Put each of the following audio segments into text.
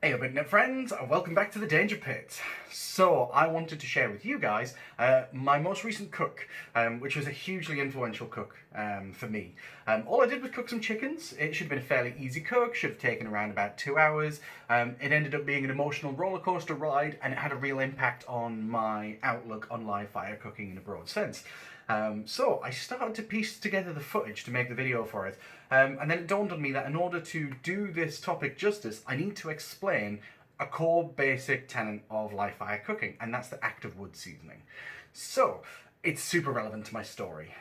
Hey up internet friends, and welcome back to the Danger Pit. So, I wanted to share with you guys my most recent cook, which was a hugely influential cook for me. All I did was cook some chickens. It should have been a fairly easy cook, should have taken around about 2 hours. It ended up being an emotional roller coaster ride, and it had a real impact on my outlook on live fire cooking in a broad sense. So I started to piece together the footage to make the video for it, and then it dawned on me that in order to do this topic justice, I need to explain a core basic tenet of live fire cooking, and that's the act of wood seasoning. So it's super relevant to my story.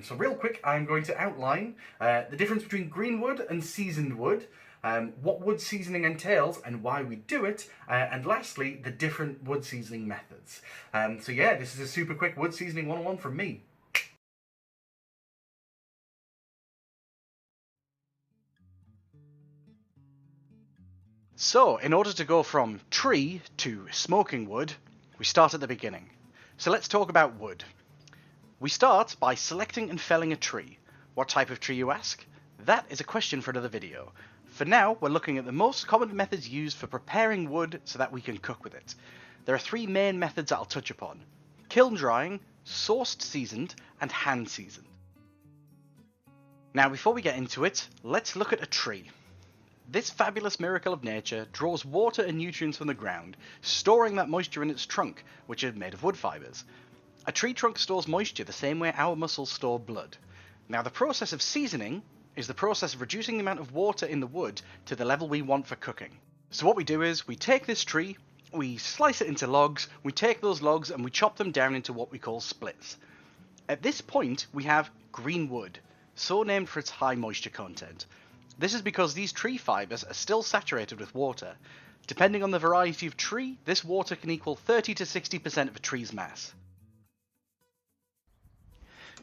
So real quick, I'm going to outline the difference between green wood and seasoned wood, what wood seasoning entails and why we do it, and lastly, the different wood seasoning methods. So yeah, this is a super quick wood seasoning 101 from me. So, in order to go from tree to smoking wood, we start at the beginning. So let's talk about wood. We start by selecting and felling a tree. What type of tree, you ask? That is a question for another video. For now, we're looking at the most common methods used for preparing wood so that we can cook with it. There are three main methods I'll touch upon: kiln drying, sourced seasoned, and hand seasoned. Now, before we get into it, let's look at a tree. This fabulous miracle of nature draws water and nutrients from the ground, storing that moisture in its trunk, which is made of wood fibers. A tree trunk stores moisture the same way our muscles store blood. Now, the process of seasoning is the process of reducing the amount of water in the wood to the level we want for cooking. So what we do is, we take this tree, we slice it into logs, we take those logs and we chop them down into what we call splits. At this point, we have green wood, so named for its high moisture content. This is because these tree fibers are still saturated with water. Depending on the variety of tree, this water can equal 30 to 60% of a tree's mass.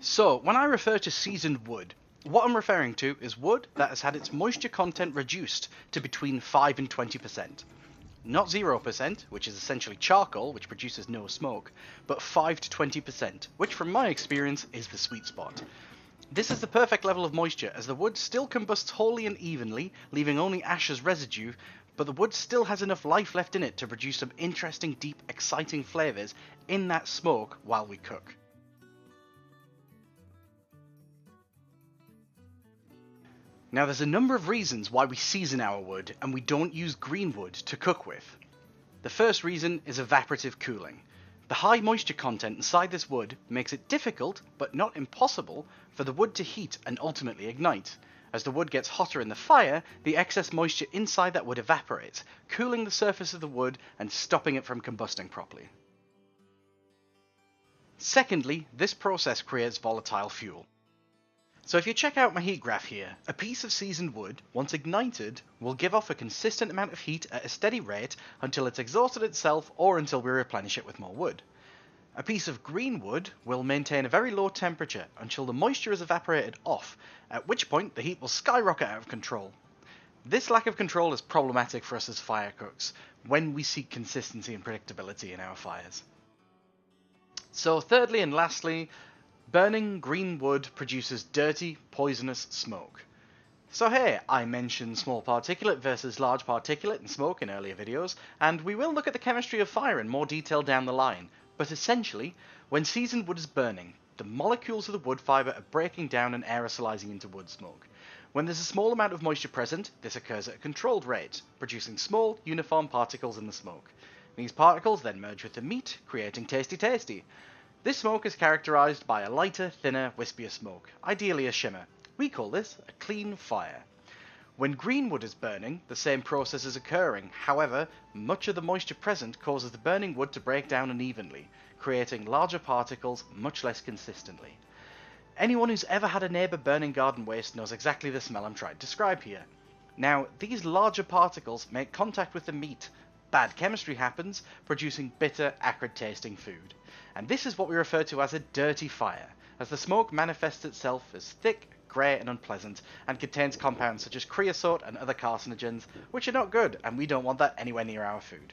So, when I refer to seasoned wood, what I'm referring to is wood that has had its moisture content reduced to between 5 and 20%. Not 0%, which is essentially charcoal, which produces no smoke, but 5 to 20%, which from my experience is the sweet spot. This is the perfect level of moisture, as the wood still combusts wholly and evenly, leaving only ash as residue, but the wood still has enough life left in it to produce some interesting, deep, exciting flavours in that smoke while we cook. Now, there's a number of reasons why we season our wood and we don't use green wood to cook with. The first reason is evaporative cooling. The high moisture content inside this wood makes it difficult, but not impossible, for the wood to heat and ultimately ignite. As the wood gets hotter in the fire, the excess moisture inside that wood evaporates, cooling the surface of the wood and stopping it from combusting properly. Secondly, this process creates volatile fuel. So if you check out my heat graph here, a piece of seasoned wood, once ignited, will give off a consistent amount of heat at a steady rate until it's exhausted itself or until we replenish it with more wood. A piece of green wood will maintain a very low temperature until the moisture is evaporated off, at which point the heat will skyrocket out of control. This lack of control is problematic for us as fire cooks, when we seek consistency and predictability in our fires. So thirdly and lastly, burning green wood produces dirty, poisonous smoke. So hey, I mentioned small particulate versus large particulate in smoke in earlier videos, and we will look at the chemistry of fire in more detail down the line, but essentially, when seasoned wood is burning, the molecules of the wood fibre are breaking down and aerosolizing into wood smoke. When there's a small amount of moisture present, this occurs at a controlled rate, producing small, uniform particles in the smoke. These particles then merge with the meat, creating tasty. This smoke is characterized by a lighter, thinner, wispier smoke, ideally a shimmer. We call this a clean fire. When green wood is burning, the same process is occurring. However, much of the moisture present causes the burning wood to break down unevenly, creating larger particles much less consistently. Anyone who's ever had a neighbour burning garden waste knows exactly the smell I'm trying to describe here. Now, these larger particles make contact with the meat. Bad chemistry happens, producing bitter, acrid tasting food. And this is what we refer to as a dirty fire, as the smoke manifests itself as thick, grey and unpleasant, and contains compounds such as creosote and other carcinogens, which are not good, and we don't want that anywhere near our food.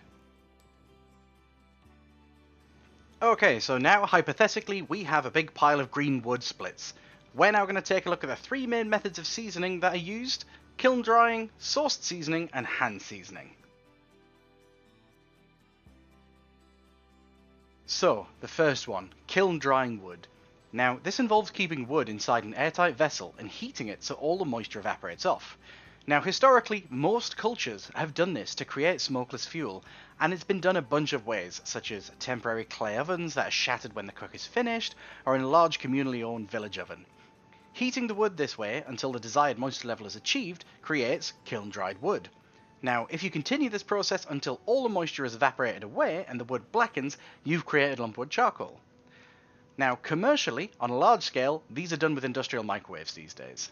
Okay, so now hypothetically we have a big pile of green wood splits. We're now going to take a look at the three main methods of seasoning that are used: kiln drying, sourced seasoning, and hand seasoning. So, the first one, kiln drying wood. Now, this involves keeping wood inside an airtight vessel and heating it so all the moisture evaporates off. Now, historically, most cultures have done this to create smokeless fuel, and it's been done a bunch of ways, such as temporary clay ovens that are shattered when the cook is finished, or in a large communally owned village oven. Heating the wood this way until the desired moisture level is achieved creates kiln-dried wood. Now, if you continue this process until all the moisture is evaporated away and the wood blackens, you've created lumpwood charcoal. Now, commercially, on a large scale, these are done with industrial microwaves these days.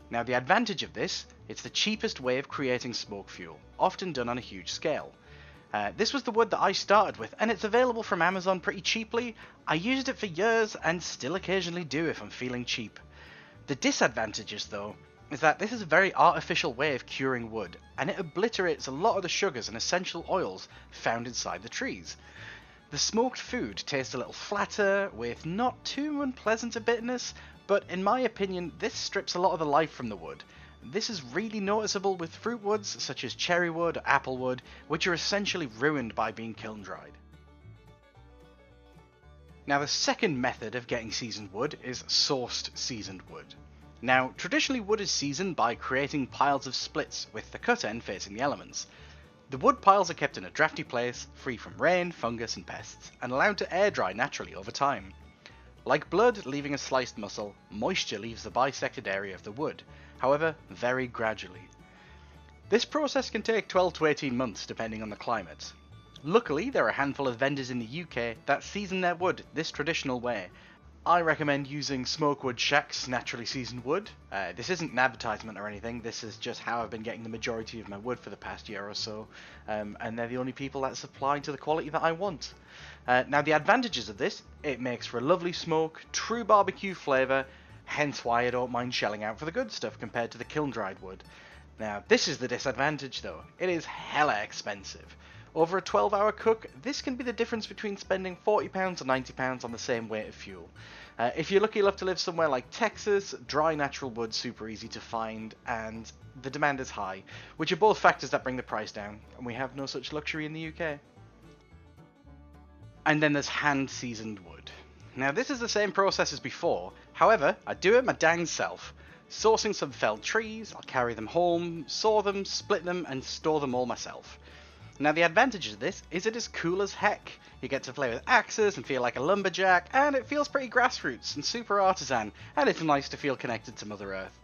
Now, the advantage of this, it's the cheapest way of creating smoke fuel, often done on a huge scale. This was the wood that I started with, and it's available from Amazon pretty cheaply. I used it for years, and still occasionally do if I'm feeling cheap. The disadvantages, though, is that this is a very artificial way of curing wood, and it obliterates a lot of the sugars and essential oils found inside the trees. The smoked food tastes a little flatter, with not too unpleasant a bitterness, but in my opinion, this strips a lot of the life from the wood. This is really noticeable with fruit woods, such as cherry wood or apple wood, which are essentially ruined by being kiln dried. Now, the second method of getting seasoned wood is sourced seasoned wood. Now, traditionally wood is seasoned by creating piles of splits with the cut end facing the elements. The wood piles are kept in a drafty place, free from rain, fungus and pests, and allowed to air dry naturally over time. Like blood leaving a sliced muscle, moisture leaves the bisected area of the wood, however, very gradually. This process can take 12 to 18 months depending on the climate. Luckily, there are a handful of vendors in the UK that season their wood this traditional way. I recommend using Smokewood Shack's naturally seasoned wood. This isn't an advertisement or anything, this is just how I've been getting the majority of my wood for the past year or so, and they're the only people that supply to the quality that I want. Now, the advantages of this, it makes for a lovely smoke, true barbecue flavour, hence why I don't mind shelling out for the good stuff compared to the kiln-dried wood. Now, this is the disadvantage though, it is hella expensive. Over a 12-hour cook, this can be the difference between spending £40 or £90 on the same weight of fuel. If you're lucky enough to live somewhere like Texas, dry natural wood's super easy to find, and the demand is high, which are both factors that bring the price down, and we have no such luxury in the UK. And then there's hand-seasoned wood. Now, this is the same process as before, however, I do it my dang self. Sourcing some felled trees, I'll carry them home, saw them, split them, and store them all myself. Now, the advantage of this is it is cool as heck. You get to play with axes and feel like a lumberjack, and it feels pretty grassroots and super artisan, and it's nice to feel connected to Mother Earth.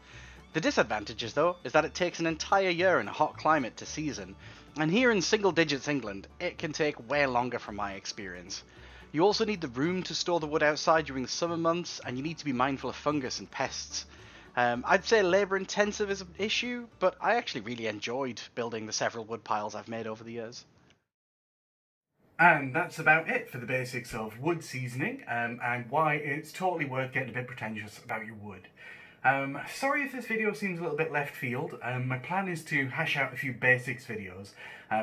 The disadvantages, though, is that it takes an entire year in a hot climate to season, and here in single digits England, it can take way longer from my experience. You also need the room to store the wood outside during the summer months, and you need to be mindful of fungus and pests. I'd say labour intensive is an issue, but I actually really enjoyed building the several wood piles I've made over the years. And that's about it for the basics of wood seasoning and why it's totally worth getting a bit pretentious about your wood. Sorry if this video seems a little bit left field. My plan is to hash out a few basics videos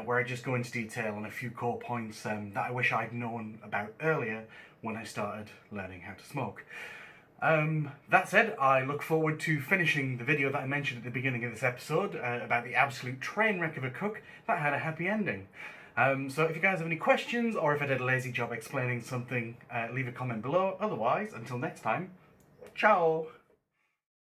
where I just go into detail on a few core points that I wish I'd known about earlier when I started learning how to smoke. That said, I look forward to finishing the video that I mentioned at the beginning of this episode about the absolute train wreck of a cook that had a happy ending. So if you guys have any questions or if I did a lazy job explaining something, leave a comment below. Otherwise, until next time, ciao!